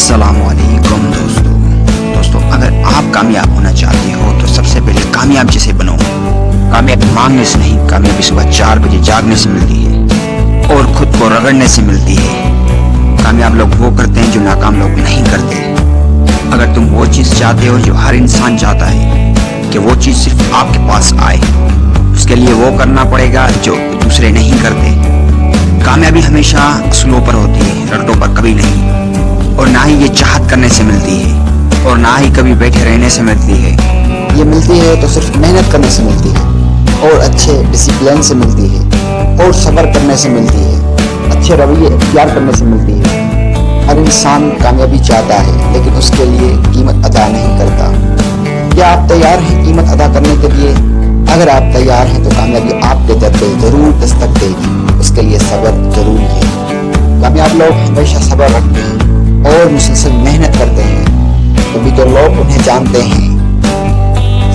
अस्सलामुअलैकुम दोस्तों, अगर आप कामयाब होना चाहते हो तो सबसे पहले कामयाब जैसे बनो। कामयाबी मांगने से नहीं, कामयाबी सुबह 4 बजे जागने से मिलती है और खुद को रगड़ने से मिलती है। कामयाब लोग वो करते हैं जो नाकाम लोग नहीं करते। अगर तुम वो चीज़ चाहते हो जो हर इंसान चाहता है कि वो चीज़ सिर्फ आपके पास आए, उसके लिए वो करना पड़ेगा जो दूसरे नहीं करते। कामयाबी हमेशा असूलों पर होती है, रटों पर कभी नहीं। और ना ही ये चाहत करने से मिलती है और ना ही कभी बैठे रहने से मिलती है। ये मिलती है तो सिर्फ मेहनत करने से मिलती है और अच्छे डिसिप्लिन से मिलती है और सब्र करने से मिलती है, अच्छे रवैये इख्तियार करने से मिलती है। हर इंसान कामयाबी चाहता है लेकिन उसके लिए कीमत अदा नहीं करता। क्या आप तैयार हैं कीमत अदा करने के लिए? अगर आप तैयार हैं तो कामयाबी आपके दर पे जरूर दस्तक देगी। उसके लिए सब्र जरूरी है। कामयाब लोग हमेशा सब्र रखते हैं और मुसलसल मेहनत करते हैं, तभी तो लोग उन्हें जानते हैं।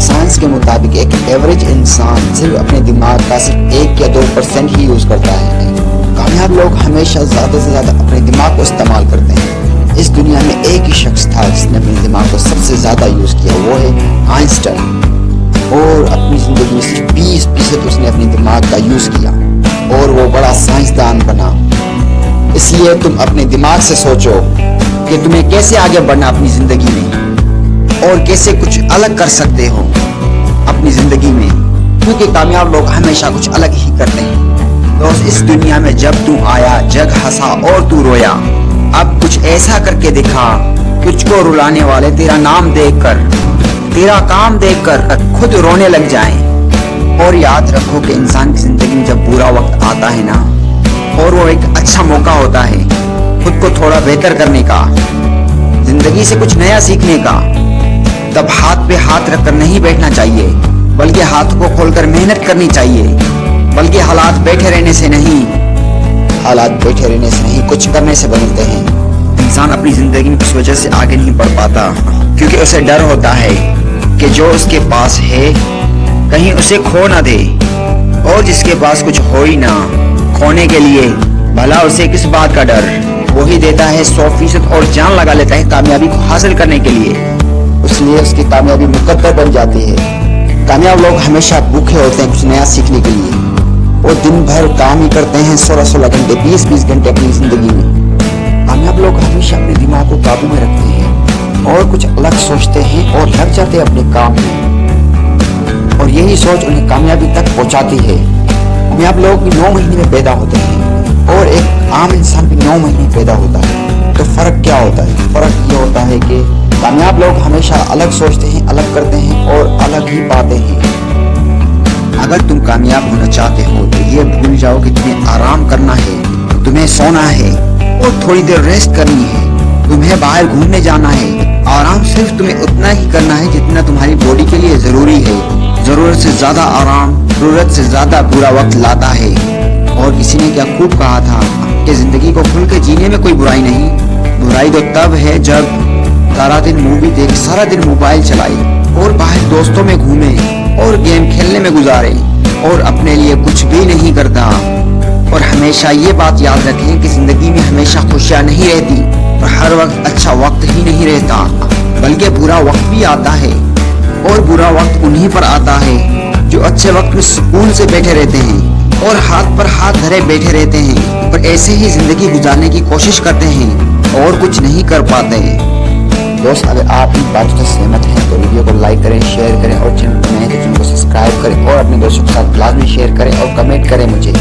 साइंस के मुताबिक एक एवरेज इंसान सिर्फ अपने दिमाग का सिर्फ 1 या 2% ही यूज करता है। कामयाब लोग हमेशा ज्यादा से ज्यादा अपने दिमाग को इस्तेमाल करते हैं। इस दुनिया में एक ही शख्स था जिसने अपने दिमाग को सबसे ज्यादा यूज किया, वो है आइंस्टाइन। और अपनी जिंदगी में सिर्फ 20% उसने अपने दिमाग का यूज किया और वो बड़ा साइंसदान बना। इसलिए तुम अपने दिमाग से सोचो कि तुम्हें कैसे आगे बढ़ना अपनी जिंदगी में और कैसे कुछ अलग कर सकते हो अपनी जिंदगी में, क्योंकि कामयाब लोग हमेशा कुछ अलग ही करते हैं। दोस्त, इस दुनिया में जब तू आया जग हंसा और तू रोया। अब कुछ ऐसा करके दिखा तुझको रुलाने वाले तेरा नाम देखकर, तेरा काम देखकर खुद रोने लग जाएं। और याद रखो कि इंसान की जिंदगी में जब बुरा वक्त आता है ना, और वो एक अच्छा मौका होता है खुद को थोड़ा बेहतर करने का, जिंदगी से कुछ नया सीखने का, तब हाथ पे हाथ रखकर नहीं बैठना चाहिए, बल्कि हाथ को खोलकर मेहनत करनी चाहिए। बल्कि हालात बैठे रहने से नहीं, कुछ करने से बदलते हैं। इंसान अपनी जिंदगी में इस वजह से आगे नहीं बढ़ पाता क्योंकि उसे डर होता है कि जो उसके पास है कहीं उसे खो ना दे, और जिसके पास कुछ हो ही ना, खोने के लिए भला उसे किस बात का डर। वही देता है 100% और जान लगा लेता है कामयाबी को हासिल करने के लिए, इसलिए उसकी कामयाबी मुकद्दर बन जाती है। कामयाब लोग हमेशा भूखे होते हैं कुछ नया सीखने के लिए। वो दिन भर काम ही करते हैं 16-16 घंटे, 20-20 घंटे अपनी जिंदगी में। कामयाब लोग हमेशा अपने दिमाग को काबू में रखते हैं और कुछ अलग सोचते हैं और लग जाते हैं अपने काम में, और यही सोच उन्हें कामयाबी तक पहुंचाती है। कामयाब लोग भी 9 महीने में पैदा होते हैं और एक आम इंसान भी 9 महीने पैदा होता है। तो फर्क क्या होता है? फर्क ये होता है कि कामयाब लोग हमेशा अलग सोचते हैं, अलग करते हैं और अलग ही पाते हैं। अगर तुम कामयाब होना चाहते हो तो ये भूल जाओ कि तुम्हें आराम करना है, तुम्हें सोना है और थोड़ी देर रेस्ट करनी है, तुम्हें बाहर घूमने जाना है। आराम सिर्फ तुम्हें उतना ही करना है जितना तुम्हारी बॉडी के लिए जरूरी है। जरूरत से ज्यादा आराम जरूरत से ज्यादा बुरा वक्त लाता है। और किसी ने क्या खूब कहा था कि जिंदगी को खुल के जीने में कोई बुराई नहीं। बुराई तो तब है जब सारा दिन मूवी देख, सारा दिन मोबाइल चलाई और बाहर दोस्तों में घूमे और गेम खेलने में गुजारे और अपने लिए कुछ भी नहीं करता। और हमेशा ये बात याद रखें कि जिंदगी में हमेशा खुशियां नहीं रहती और हर वक्त अच्छा वक्त ही नहीं रहता, बल्कि बुरा वक्त भी आता है। और बुरा वक्त उन्हीं पर आता है जो अच्छे वक्त में सुकून से बैठे रहते हैं और हाथ पर हाथ धरे बैठे रहते हैं, और ऐसे ही जिंदगी गुजारने की कोशिश करते हैं और कुछ नहीं कर पाते। दोस्त, अगर आप इन बातों से सहमत हैं तो वीडियो को लाइक करें, शेयर करें और चैनल पर नए हैं तो चैनल को सब्सक्राइब करें और अपने दोस्तों के साथ लाजमी शेयर करें और कमेंट करें मुझे।